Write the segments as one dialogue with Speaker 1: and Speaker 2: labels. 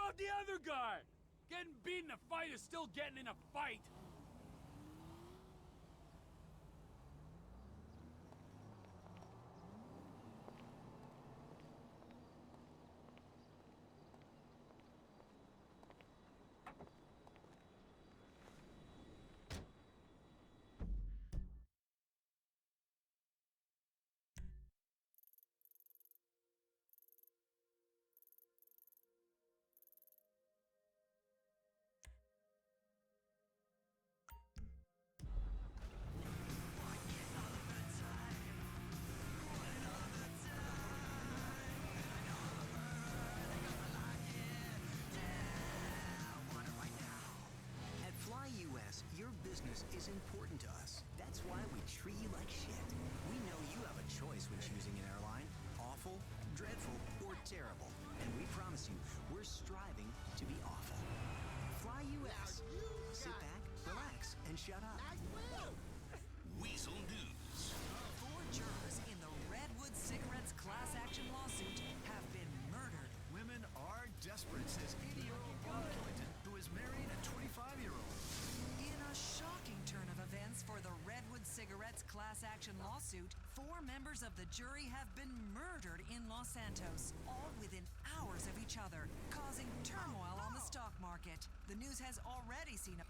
Speaker 1: about the other guy? Getting beat in a fight is still getting in a fight.
Speaker 2: Your business is important to us. That's why we treat you like shit. We know you have a choice when choosing an airline. Awful, dreadful, or terrible. And we promise you, we're striving to be awful. Fly US. Sit back, relax, and shut up.
Speaker 3: Weasel News.
Speaker 4: 4 jurors in the Redwood Cigarettes class action lawsuit have been murdered.
Speaker 3: Women are desperate, says 80-year-old Bob Clinton, who is marrying a 25-year-old.
Speaker 4: In a shocking turn of events for the Redwood Cigarettes class action lawsuit, 4 members of the jury have been murdered in Los Santos, all within hours of each other, causing turmoil on the stock market. The news has already seen a...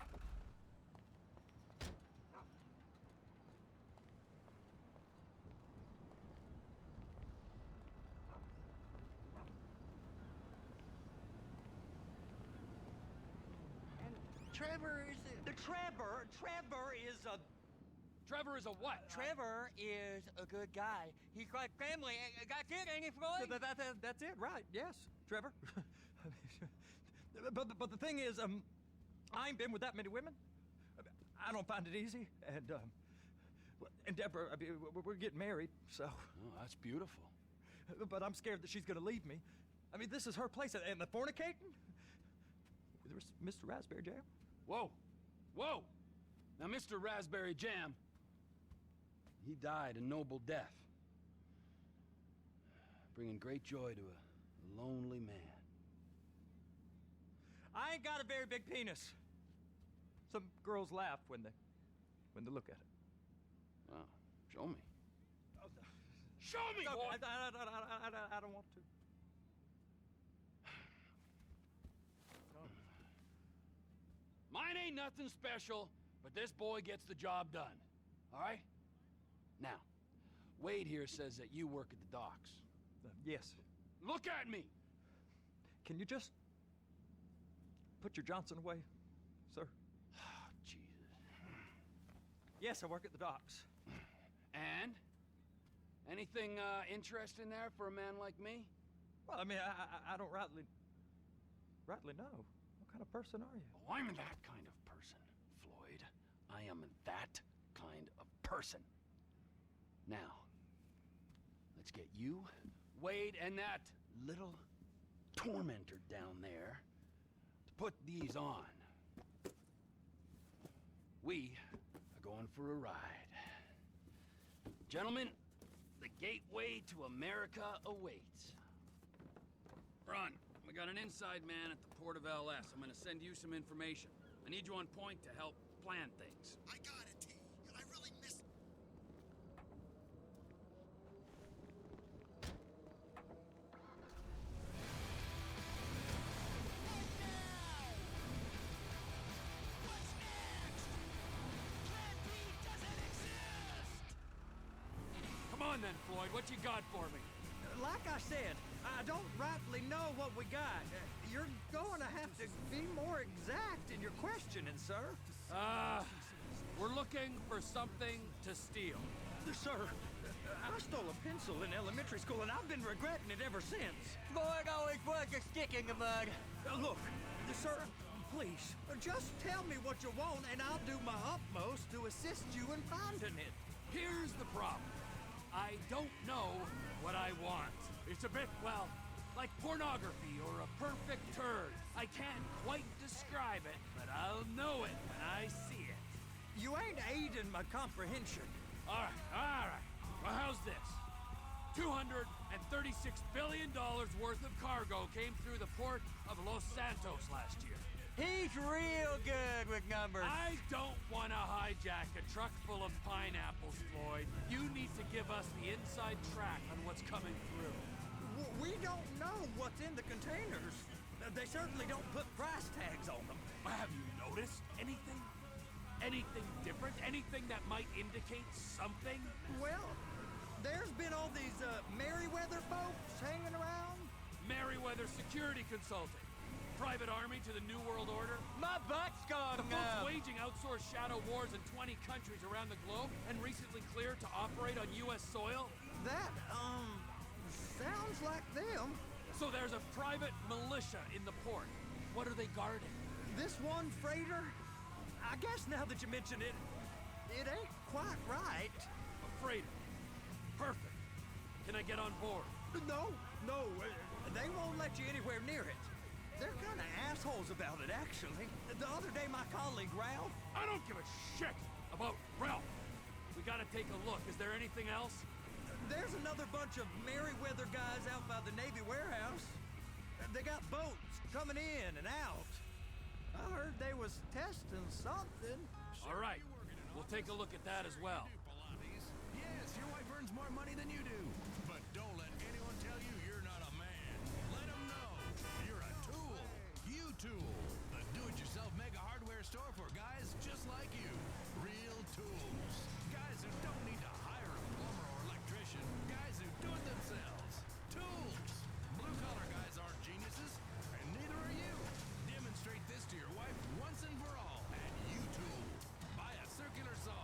Speaker 5: Trevor is a...
Speaker 1: Trevor is a what?
Speaker 5: Trevor is a good guy. He's like family. That's it, ain't it, Floyd?
Speaker 6: That's it, right? Yes, Trevor. but the thing is, I ain't been with that many women. I don't find it easy, and Deborah, I mean, we're getting married, so.
Speaker 1: Oh, that's beautiful.
Speaker 6: But I'm scared that she's gonna leave me. I mean, this is her place, and the fornicating? There's Mr. Raspberry Jam.
Speaker 1: Whoa, whoa! Now, Mr. Raspberry Jam, he died a noble death, bringing great joy to a lonely man.
Speaker 6: I ain't got a very big penis. Some girls laugh when they look at it.
Speaker 1: Wow, show me.
Speaker 6: Oh,
Speaker 1: Show me,
Speaker 6: no,
Speaker 1: boy!
Speaker 6: I don't want to. No.
Speaker 1: Mine ain't nothing special, but this boy gets the job done. All right? Now, Wade here says that you work at the docks.
Speaker 6: Yes.
Speaker 1: Look at me!
Speaker 6: Can you just put your Johnson away, sir?
Speaker 1: Oh, Jesus.
Speaker 6: Yes, I work at the docks.
Speaker 1: And? Anything interesting there for a man like me?
Speaker 6: Well, I mean, I don't rightly know. What kind of person are you?
Speaker 1: Oh, I'm that kind of person, Floyd. I am that kind of person. Now, let's get you, Wade, and that little tormentor down there to put these on. We are going for a ride. Gentlemen, the gateway to America awaits. Run. We got an inside man at the port of LS. I'm gonna send you some information. I need you on point to help plan things.
Speaker 3: I got it, T. I really missed...
Speaker 1: Come on then, Floyd. What you got for me?
Speaker 6: Like I said, I don't rightly know what we got. You're going to have to be more exact in your questioning, sir.
Speaker 1: We're looking for something to steal.
Speaker 6: Sir, I stole a pencil in elementary school, and I've been regretting it ever since.
Speaker 5: Floyd always puts a stick in the mud.
Speaker 6: Look, sir, please, just tell me what you want, and I'll do my utmost to assist you in finding it.
Speaker 1: Here's the problem. I don't know what I want. It's a bit, well, like pornography or a perfect turd. I can't quite describe it, but I'll know it when I see it.
Speaker 6: You ain't aiding my comprehension.
Speaker 1: All right. Well, how's this? $250. and $36 billion worth of cargo came through the port of Los Santos last year.
Speaker 5: He's real good with numbers.
Speaker 1: I don't want to hijack a truck full of pineapples, Floyd. You need to give us the inside track on what's coming through.
Speaker 6: We don't know what's in the containers. They certainly don't put price tags on them.
Speaker 1: Have you noticed anything? Anything different? Anything that might indicate something?
Speaker 6: Well, there's been all these Merryweather folks hanging around.
Speaker 1: Merryweather Security Consulting. Private army to the New World Order.
Speaker 5: My butt's gone
Speaker 1: The folks waging outsourced shadow wars in 20 countries around the globe and recently cleared to operate on U.S. soil.
Speaker 6: That, sounds like them.
Speaker 1: So there's a private militia in the port. What are they guarding?
Speaker 6: This one freighter? I guess now that you mention it, it ain't quite right.
Speaker 1: A freighter. Perfect. Can I get on board?
Speaker 6: No, they won't let you anywhere near it. They're kind of assholes about it, actually. The other day, my colleague, Ralph...
Speaker 1: I don't give a shit about Ralph. We gotta take a look. Is there anything else?
Speaker 6: There's another bunch of Merryweather guys out by the Navy warehouse. They got boats coming in and out. I heard they was testing something.
Speaker 1: All right. We'll take a look at that as well.
Speaker 3: Yes, your wife earns more money than you do. But don't let anyone tell you you're not a man. Let them know you're a tool. U-Tool, the do-it-yourself mega hardware store for guys just like you. Real tools. Guys who don't need to hire a plumber or electrician. Guys who do it themselves. Tools. Blue-collar guys aren't geniuses, and neither are you. Demonstrate this to your wife once and for all at U-Tool. Buy a circular saw.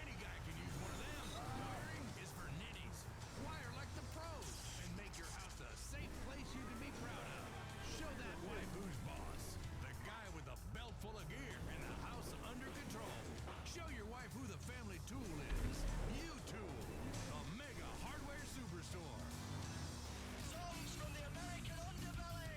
Speaker 3: Any guy can use one of them. Wiring is for ninnies. Wire like the pros and make your house a safe place you can be proud of. Show that wife who's boss. The guy with a belt full of gear and the house under control. Show your wife who the family tool is. U-Tool, the mega hardware superstore. Songs from the American underbelly.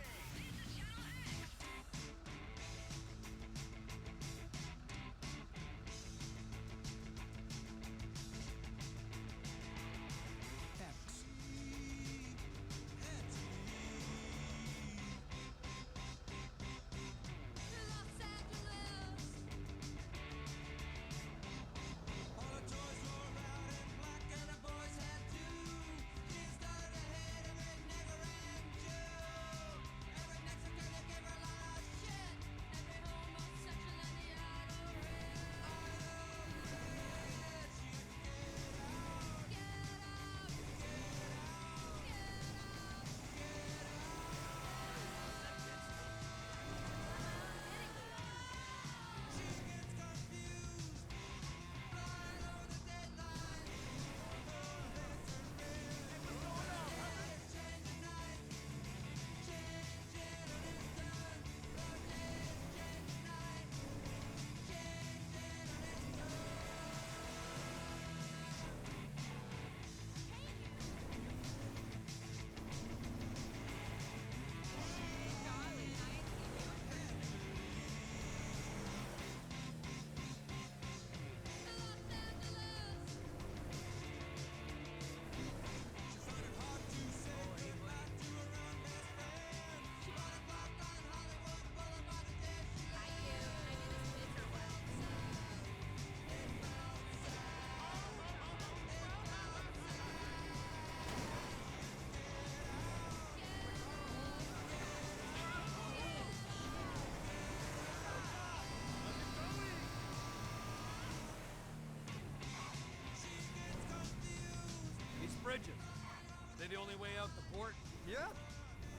Speaker 1: Bridges. They the only way out the port?
Speaker 6: Yep.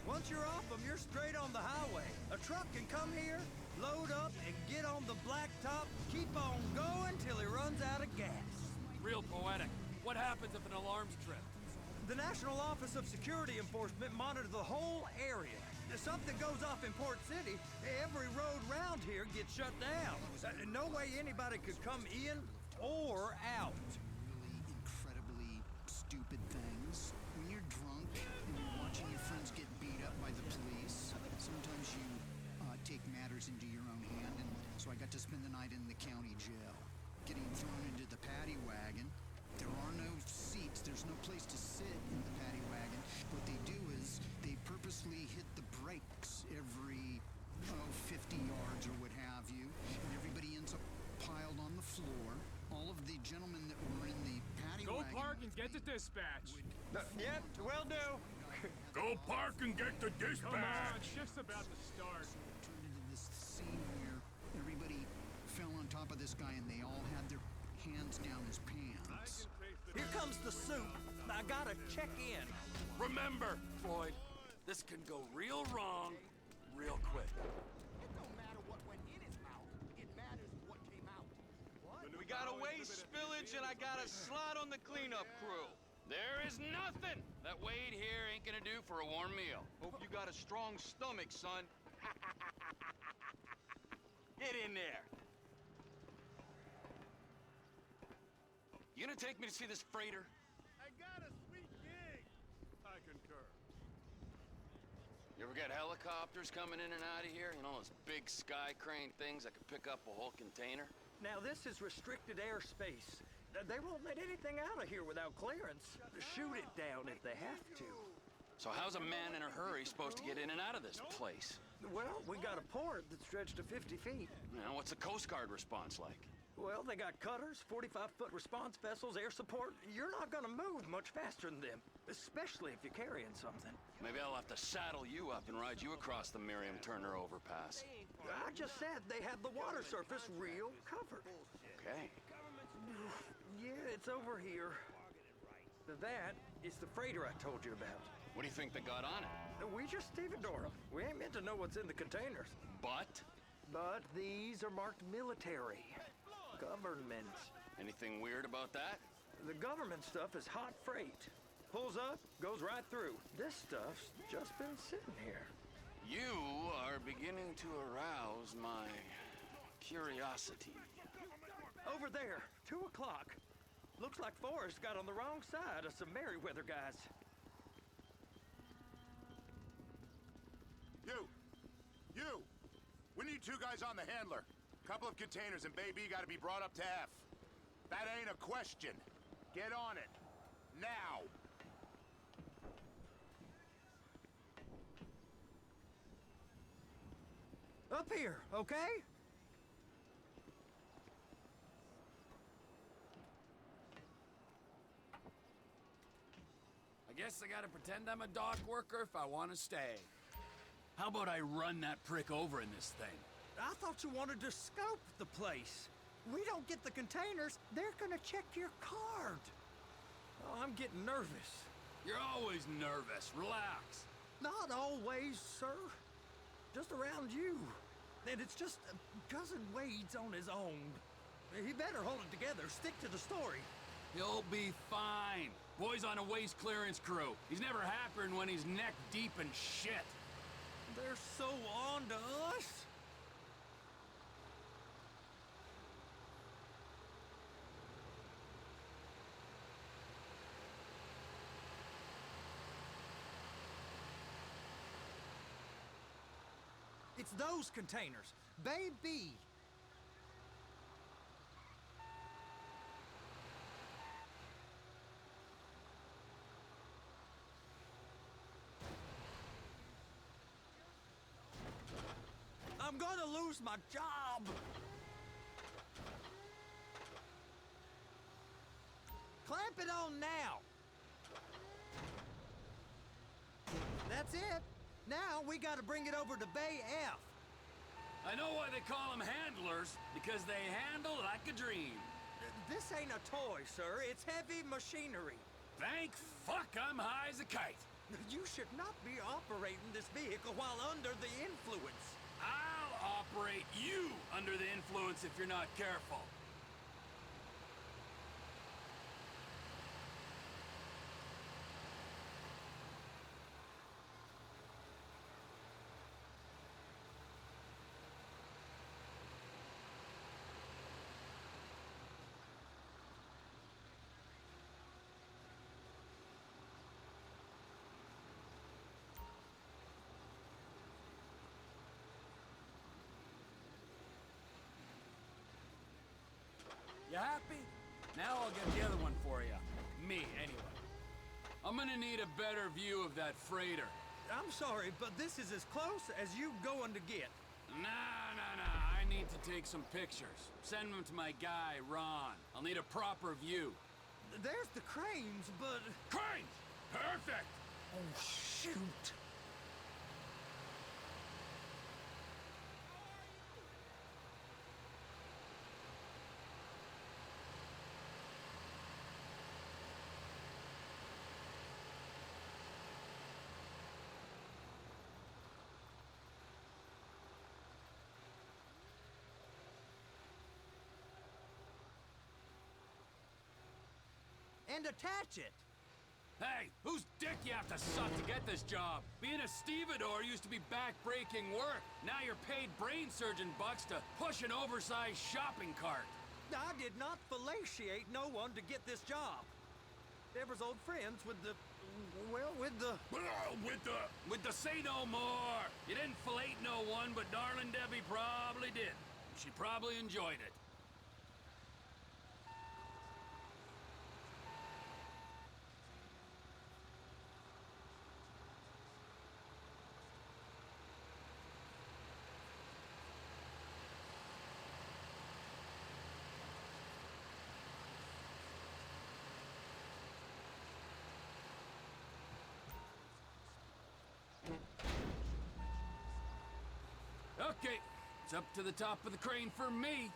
Speaker 6: Once you're off them, you're straight on the highway. A truck can come here, load up, and get on the blacktop, keep on going till he runs out of gas.
Speaker 1: Real poetic. What happens if an alarm's tripped?
Speaker 6: The National Office of Security Enforcement monitors the whole area. If something goes off in Port City, every road round here gets shut down. No way anybody could come in or out.
Speaker 7: Really incredibly stupid things. When you're drunk and you're watching your friends get beat up by the police, sometimes you take matters into your own hand, and so I got to spend the night in the county jail. Getting thrown into the paddy wagon. There are no seats, there's no place to sit in the paddy wagon, What they do is they purposely hit the brakes every 50 yards or what have you, and everybody ends up piled on the floor. All of the gentlemen that were in the paddy
Speaker 8: Go
Speaker 7: wagon
Speaker 8: park and get the dispatch.
Speaker 6: Yep, will do.
Speaker 3: Go park and get the
Speaker 8: Come on,
Speaker 3: dispatch.
Speaker 8: shift's about to start.
Speaker 7: turned into this scene where everybody fell on top of this guy and they all had their hands down his pants.
Speaker 6: Here comes the soup. I gotta check in.
Speaker 1: Remember, Floyd, this can go real wrong real quick.
Speaker 9: It don't matter what went in his mouth. It matters what came out.
Speaker 5: We got a waste spillage and I got a slot on the cleanup crew.
Speaker 1: There is nothing that Wade here ain't gonna do for a warm meal.
Speaker 5: Hope you got a strong stomach, son. Get in there.
Speaker 1: You gonna take me to see this freighter?
Speaker 8: I got a sweet gig. I concur.
Speaker 1: You ever get helicopters coming in and out of here? You know, those big sky crane things that could pick up a whole container?
Speaker 6: Now, this is restricted airspace. They won't let anything out of here without clearance. Shoot it down if they have to.
Speaker 1: So how's a man in a hurry supposed to get in and out of this place?
Speaker 6: Well, we got a port that's stretched to 50 feet.
Speaker 1: You know, what's the Coast Guard response like?
Speaker 6: Well, they got cutters, 45-foot response vessels, air support. You're not gonna move much faster than them, especially if you're carrying something.
Speaker 1: Maybe I'll have to saddle you up and ride you across the Miriam Turner overpass.
Speaker 6: I just said they had the water surface real covered.
Speaker 1: Okay.
Speaker 6: Yeah, it's over here. That is the freighter I told you about.
Speaker 1: What do you think they got on it?
Speaker 6: We just stevedore them. We ain't meant to know what's in the containers.
Speaker 1: But?
Speaker 6: But these are marked military. Government.
Speaker 1: Anything weird about that?
Speaker 6: The government stuff is hot freight. Pulls up, goes right through. This stuff's just been sitting here.
Speaker 1: You are beginning to arouse my curiosity.
Speaker 6: Over there, 2 o'clock. Looks like Forrest got on the wrong side of some Merryweather guys.
Speaker 3: You! We need 2 guys on the handler. Couple of containers and baby gotta be brought up to F. That ain't a question. Get on it. Now!
Speaker 6: Up here, okay?
Speaker 1: I guess I gotta pretend I'm a dock worker if I want to stay. How about I run that prick over in this thing?
Speaker 6: I thought you wanted to scope the place. We don't get the containers, they're gonna check your card. Oh, I'm getting nervous.
Speaker 1: You're always nervous. Relax.
Speaker 6: Not always, sir. Just around you. And it's just Cousin Wade's on his own. He better hold it together, stick to the story.
Speaker 1: He'll be fine. Boy's on a waste clearance crew. He's never happier than when he's neck deep in shit.
Speaker 6: They're so on to us. It's those containers. Baby. I'm gonna lose my job. Clamp it on now. That's it. Now we gotta bring it over to Bay F.
Speaker 1: I know why they call them handlers, because they handle like a dream.
Speaker 6: This ain't a toy, sir. It's heavy machinery.
Speaker 1: Thank fuck I'm high as a kite.
Speaker 6: You should not be operating this vehicle while under the influence.
Speaker 1: I'll operate you under the influence if you're not careful. You happy? Now I'll get the other one for you. Me, anyway. I'm gonna need a better view of that freighter.
Speaker 6: I'm sorry, but this is as close as you going to get.
Speaker 1: Nah. I need to take some pictures. Send them to my guy, Ron. I'll need a proper view.
Speaker 6: There's the cranes, but...
Speaker 1: Cranes! Perfect!
Speaker 6: Oh, shoot. And attach it.
Speaker 1: Hey, whose dick you have to suck to get this job? Being a stevedore used to be back-breaking work. Now you're paid brain surgeon bucks to push an oversized shopping cart.
Speaker 6: I did not fellatiate no one to get this job. Deborah's old friends with the... well, with the...
Speaker 1: With the say no more. You didn't fellate no one, but darling Debbie probably did. She probably enjoyed it. Okay, it's up to the top of the crane for me.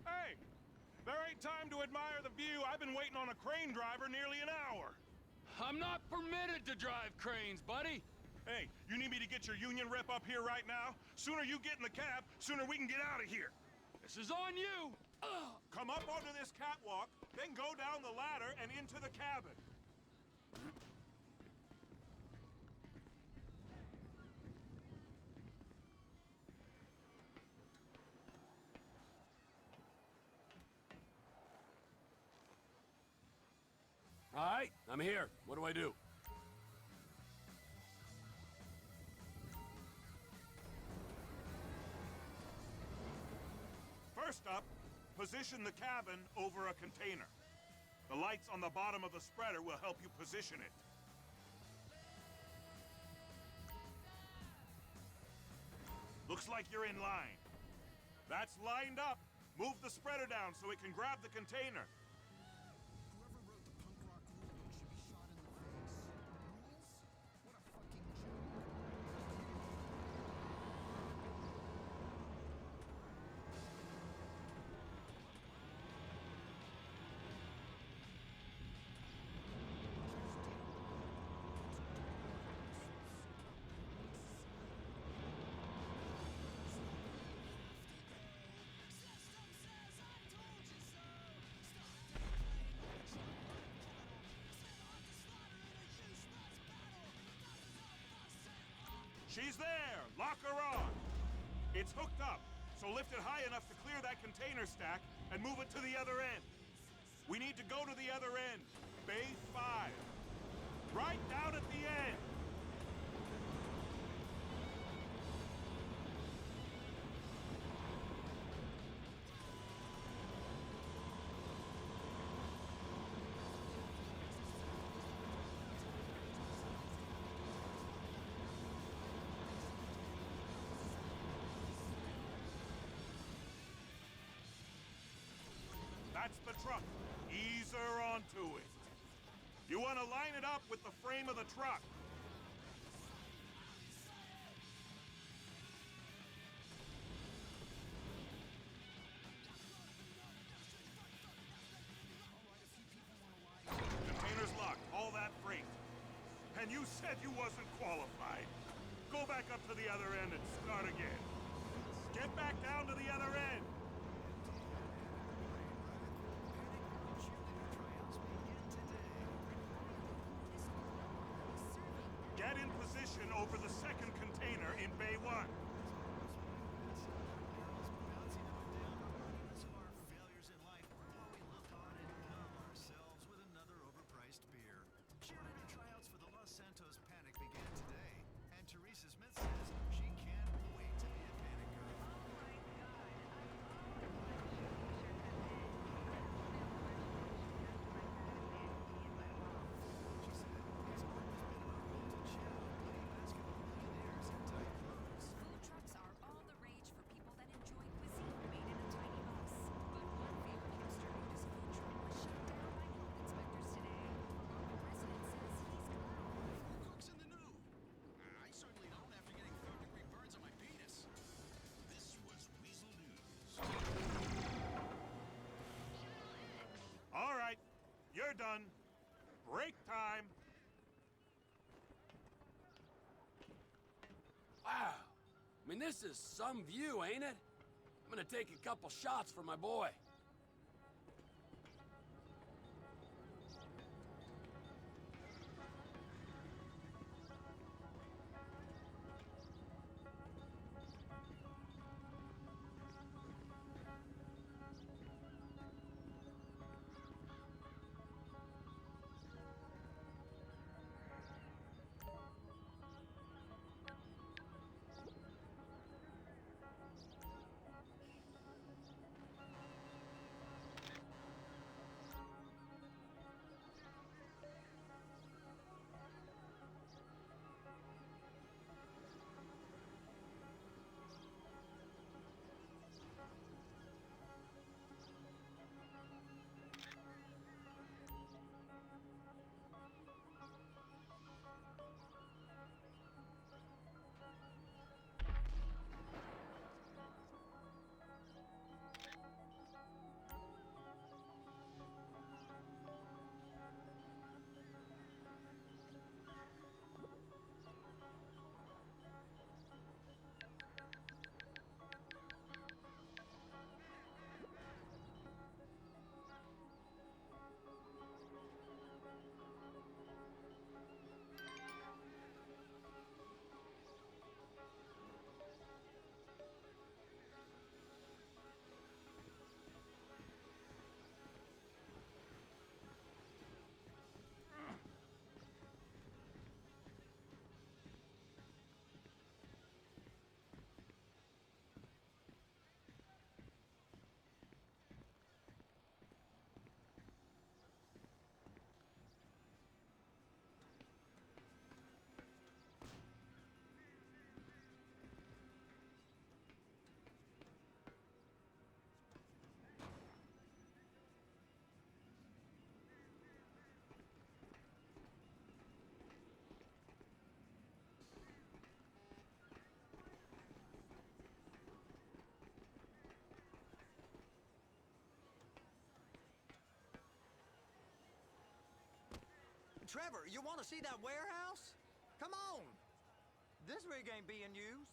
Speaker 8: Hey! There ain't time to admire the view. I've been waiting on a crane driver nearly an hour.
Speaker 1: I'm not permitted to drive cranes, buddy.
Speaker 8: Hey, you need me to get your union rep up here right now? Sooner you get in the cab, sooner we can get out of here.
Speaker 1: This is on you.
Speaker 8: Come up onto this catwalk, then go down the ladder and into the cabin.
Speaker 1: All right, I'm here. What do I do?
Speaker 8: First up, position the cabin over a container. The lights on the bottom of the spreader will help you position it. Looks like you're in line. That's lined up. Move the spreader down so it can grab the container.
Speaker 7: Whoever wrote the punk rock rule book should be shot in the face. Rules? What a fucking joke.
Speaker 8: She's there! Lock her on! It's hooked up, so lift it high enough to clear that container stack and move it to the other end. We need to go to the other end. Bay 5. Right down at the end. That's the truck. Ease her onto it. You want to line it up with the frame of the truck. said you wasn't qualified. Go back up to the other end and start again. Get back down to the other end. Get in position over the second container in Bay 1.
Speaker 2: Failures in life while we look on and numb ourselves with another overpriced beer. Cheerleader tryouts for the Los Santos Panic began today, and Teresa Smith says she can't wait to be a panic girl. She said it's always been our goal to chill, play basketball millionaires in tight clothes.
Speaker 10: Food trucks are all the rage for people that enjoy cuisine made in a tiny bus. But one favorite hipster Nudist food truck was shut down by health inspectors today. A local resident says he's glad.
Speaker 2: Who cooks in the new? I certainly don't after getting third-degree burns on my penis. This was Weasel News.
Speaker 8: All right, you're done. Break time.
Speaker 11: Wow. I mean, this is some view, ain't it? I'm gonna take a couple shots for my boy.
Speaker 6: Trevor, you want to see that warehouse? Come on. This rig ain't being used.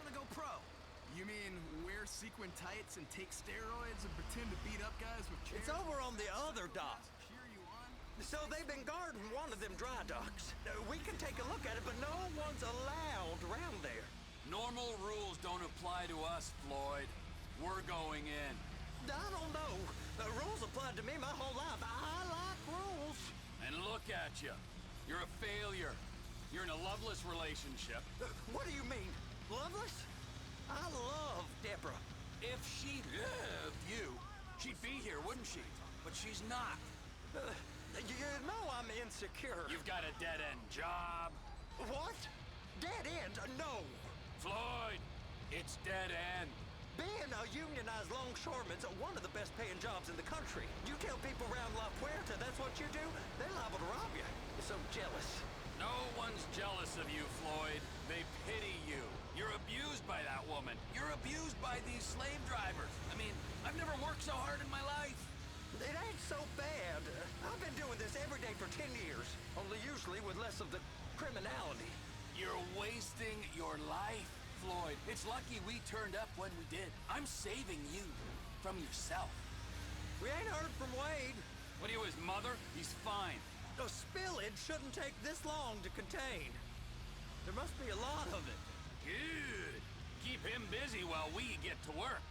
Speaker 2: Wanna go pro? You mean wear sequin tights and take steroids and pretend to beat up guys with chairs?
Speaker 6: It's over on the other dock.
Speaker 2: Cheer you on?
Speaker 6: So they've been guarding one of them dry docks. We can take a look at it, but no one's allowed around there.
Speaker 11: Normal rules don't apply to us, Floyd. We're going in.
Speaker 6: I don't know. The rules applied to me my whole life. I like rules.
Speaker 11: And look at you. You're a failure. You're in a loveless relationship.
Speaker 6: What do you mean? Loveless? I love Deborah.
Speaker 11: If she loved you, she'd be here, wouldn't she? But she's not.
Speaker 6: You know I'm insecure.
Speaker 11: You've got a dead-end job.
Speaker 6: What? Dead end? No.
Speaker 11: Floyd, It's dead end.
Speaker 6: Being a unionized longshoreman's one of the best paying jobs in the country. You tell people around La Puerta that's what you do, they're liable to rob you. You're so jealous.
Speaker 11: No one's jealous of you, Floyd. They pity you. You're abused by that woman. You're abused by these slave drivers. I mean, I've never worked so hard in my life.
Speaker 6: It ain't so bad. I've been doing this every day for 10 years, only usually with less of the criminality.
Speaker 11: You're wasting your life, Floyd. It's lucky we turned up when we did. I'm saving you from yourself.
Speaker 6: We ain't heard from Wade.
Speaker 11: What are you, his mother? He's fine.
Speaker 6: The spillage shouldn't take this long to contain. There must be a lot of it.
Speaker 11: Good. Keep him busy while we get to work.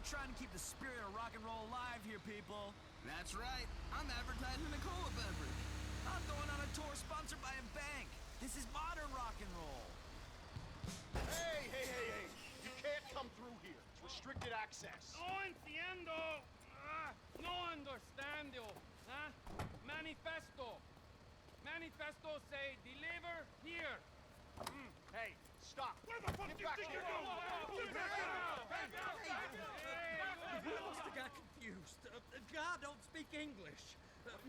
Speaker 2: Trying to keep the spirit of rock and roll alive here, people.
Speaker 12: That's right. I'm advertising a cola beverage.
Speaker 2: I'm going on a tour sponsored by a bank. This is modern rock and roll.
Speaker 9: Hey! You can't come through here. It's restricted access.
Speaker 13: No entiendo. No understando. Huh? Manifesto. Manifesto say deliver here.
Speaker 9: Hey, stop.
Speaker 13: Where the fuck do you think you're going?
Speaker 6: We must have got confused. God don't speak English.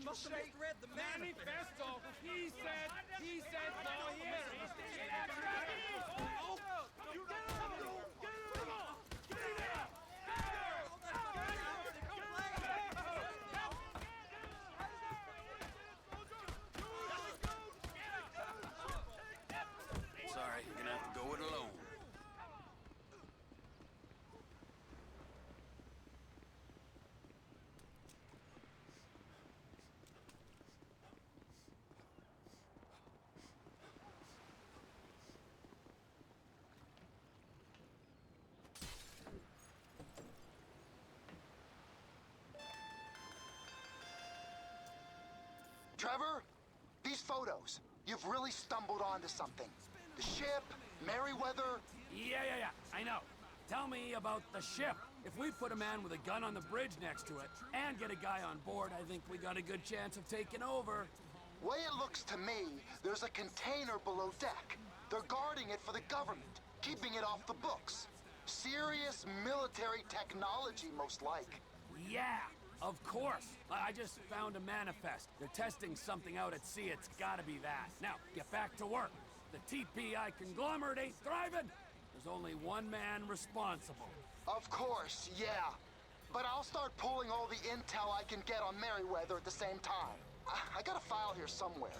Speaker 6: Must have misread the
Speaker 13: Manifesto. He said go here.
Speaker 11: Sorry, you're gonna have to go it alone.
Speaker 9: Trevor, these photos. You've really stumbled onto something. The ship, Merryweather.
Speaker 11: Yeah. I know. Tell me about the ship. If we put a man with a gun on the bridge next to it and get a guy on board, I think we got a good chance of taking over.
Speaker 9: Way it looks to me, there's a container below deck. They're guarding it for the government, keeping it off the books. Serious military technology, most like.
Speaker 11: Yeah, of course. I just found a manifest. They're testing something out at sea. It's gotta be that. Now, get back to work. The TPI conglomerate ain't thriving. There's only one man responsible.
Speaker 9: Of course, yeah. But I'll start pulling all the intel I can get on Merryweather at the same time. I got a file here somewhere.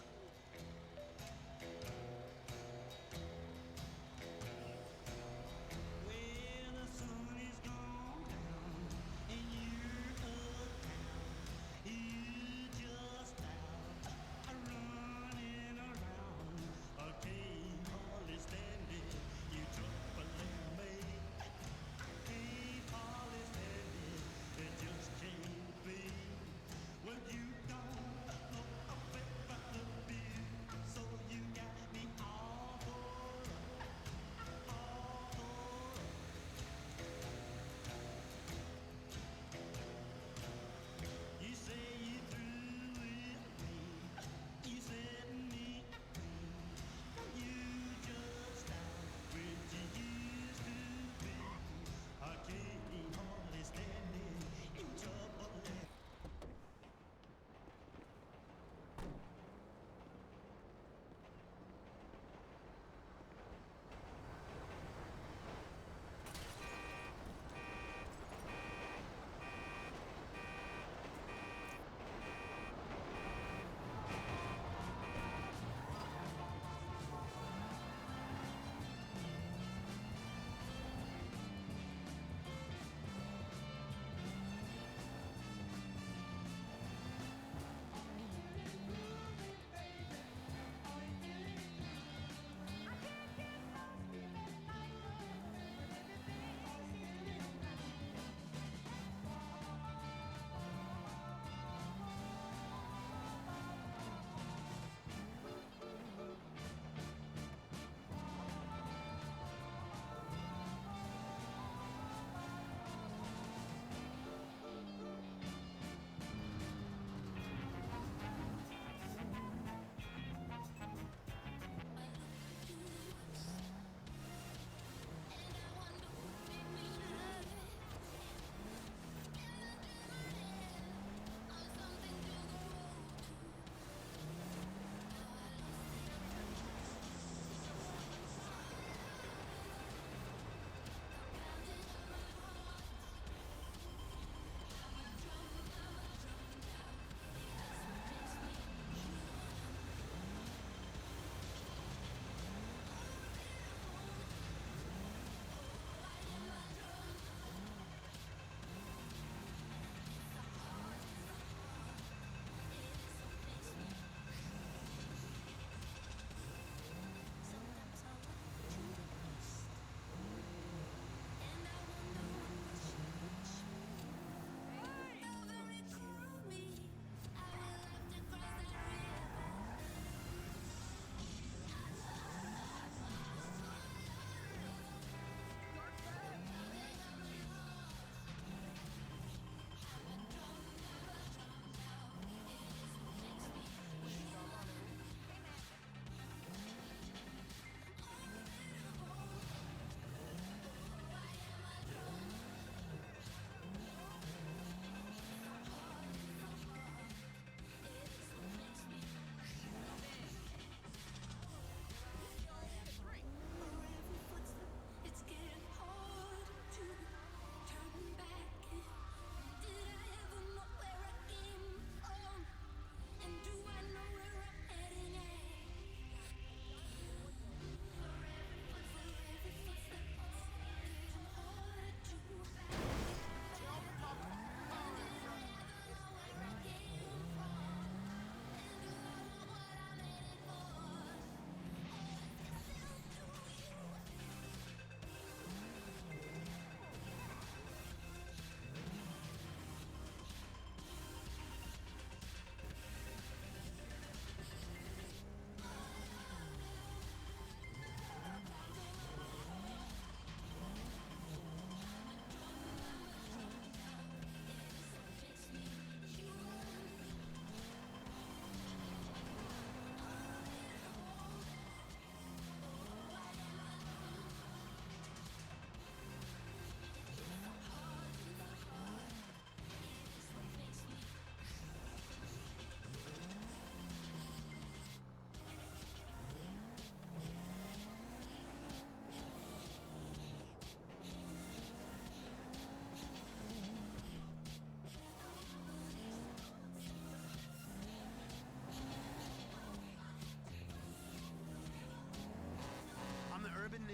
Speaker 14: Well, you don't know a bit about the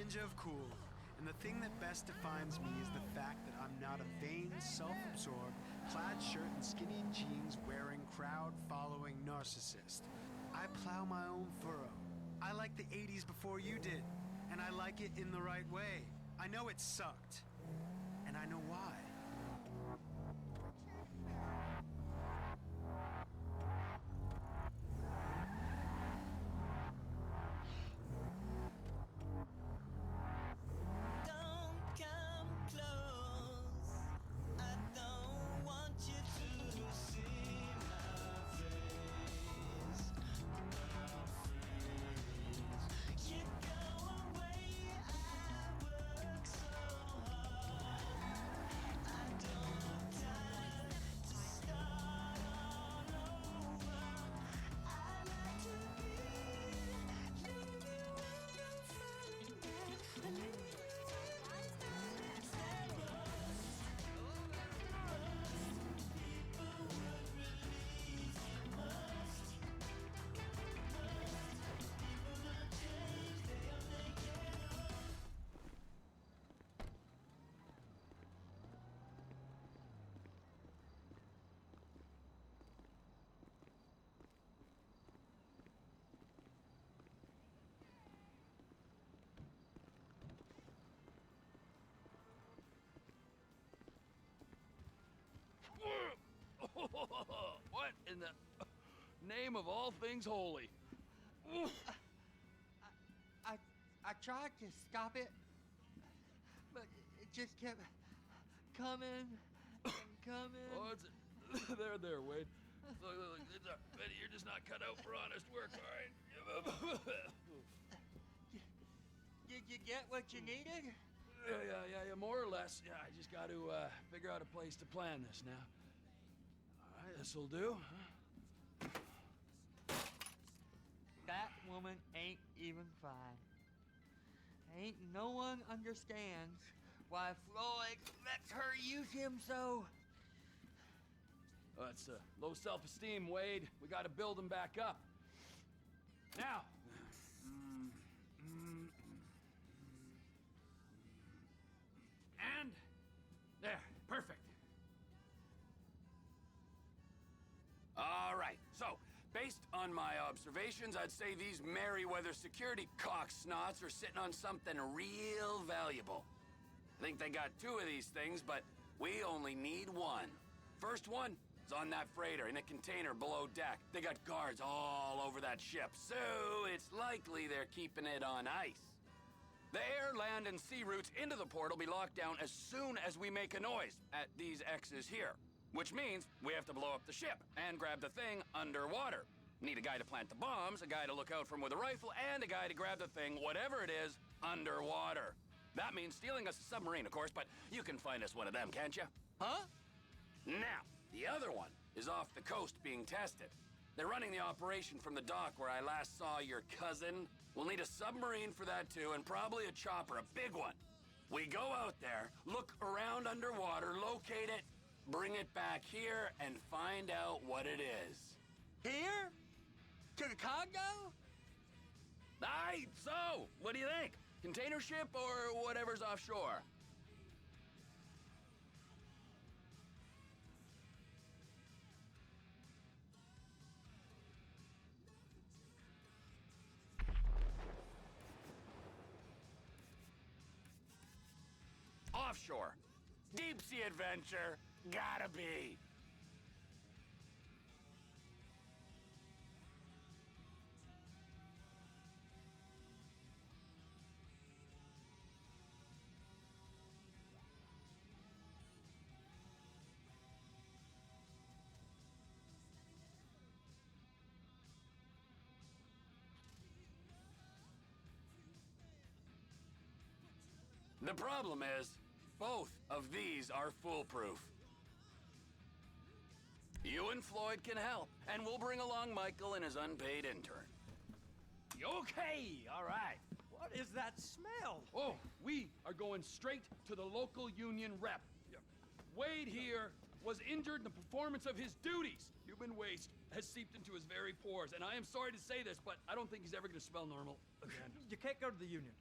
Speaker 14: ninja of cool. And the thing that best defines me is the fact that I'm not a vain, self-absorbed, plaid shirt and skinny jeans wearing, crowd-following narcissist. I plow my own furrow. I like the 80s before you did, and I like it in the right way. I know it sucked, and I know why.
Speaker 11: What in the name of all things holy?
Speaker 5: I tried to stop it, but it just kept coming and coming.
Speaker 11: Oh, it's there, Wade. Look, you're just not cut out for honest work, all right?
Speaker 5: Did you get what you needed?
Speaker 11: Yeah, more or less. Yeah, I just got to figure out a place to plan this now. All right, this'll do.
Speaker 5: That woman ain't even fine. Ain't no one understands why Floyd lets her use him so.
Speaker 11: That's low self-esteem, Wade. We got to build him back up. Now. And there, perfect. All right, so based on my observations, I'd say these Merryweather security cocksnots are sitting on something real valuable. I think they got 2 of these things, but we only need 1. First one is on that freighter in a container below deck. They got guards all over that ship, so it's likely they're keeping it on ice. The air, land, and sea routes into the port will be locked down as soon as we make a noise at these X's here. Which means we have to blow up the ship and grab the thing underwater. Need a guy to plant the bombs, a guy to look out for him with a rifle, and a guy to grab the thing, whatever it is, underwater. That means stealing us a submarine, of course, but you can find us one of them, can't you?
Speaker 5: Huh?
Speaker 11: Now, the other one is off the coast being tested. They're running the operation from the dock where I last saw your cousin. We'll need a submarine for that too, and probably a chopper, a big one. We go out there, look around underwater, locate it, bring it back here, and find out what it is.
Speaker 5: Here? To the Congo?
Speaker 11: Aye, so, what do you think? Container ship or whatever's offshore? Offshore. Deep sea adventure. Gotta be. The problem is, both of these are foolproof. You and Floyd can help, and we'll bring along Michael and his unpaid intern.
Speaker 13: Okay, all right.
Speaker 6: What is that smell?
Speaker 13: Oh, we are going straight to the local union rep. Wade here was injured in the performance of his duties. Human waste has seeped into his very pores, and I am sorry to say this, but I don't think he's ever going to smell normal again.
Speaker 6: You can't go to the union.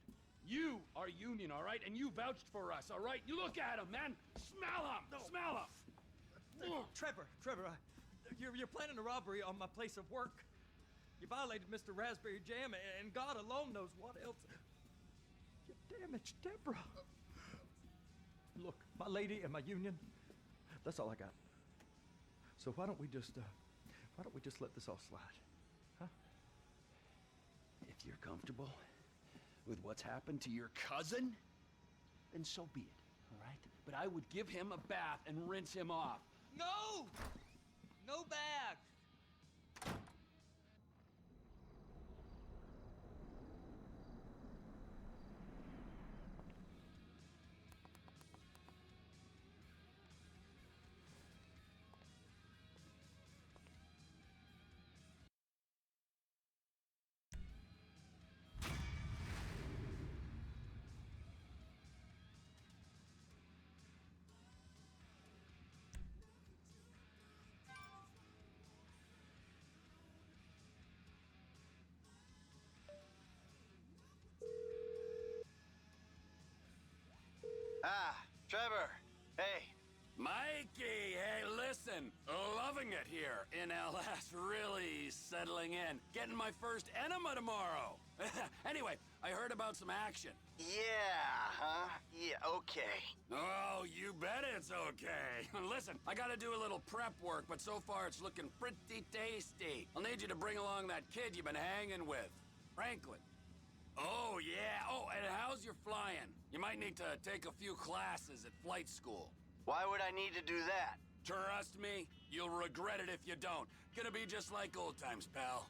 Speaker 13: You are union, all right? And you vouched for us, all right? You look at him, man. Smell him.
Speaker 6: No.
Speaker 13: Smell him.
Speaker 6: Trevor, you're planning a robbery on my place of work. You violated Mr. Raspberry Jam, and God alone knows what else. You damaged Deborah. Look, my lady and my union, that's all I got. So why don't we just let this all slide, huh?
Speaker 1: If you're comfortable with what's happened to your cousin, then so be it, all right?
Speaker 13: But I would give him a bath and rinse him off.
Speaker 5: No! No bags!
Speaker 15: Ah, Trevor. Hey.
Speaker 11: Mikey, hey, listen. Loving it here in LS. Really settling in. Getting my first enema tomorrow. Anyway, I heard about some action.
Speaker 15: Yeah, huh? Yeah, okay.
Speaker 11: Oh, you bet it's okay. Listen, I gotta do a little prep work, but so far it's looking pretty tasty. I'll need you to bring along that kid you've been hanging with, Franklin. Oh, yeah. Oh, and how's your flying? You might need to take a few classes at flight school.
Speaker 15: Why would I need to do that?
Speaker 11: Trust me, you'll regret it if you don't. Gonna be just like old times, pal.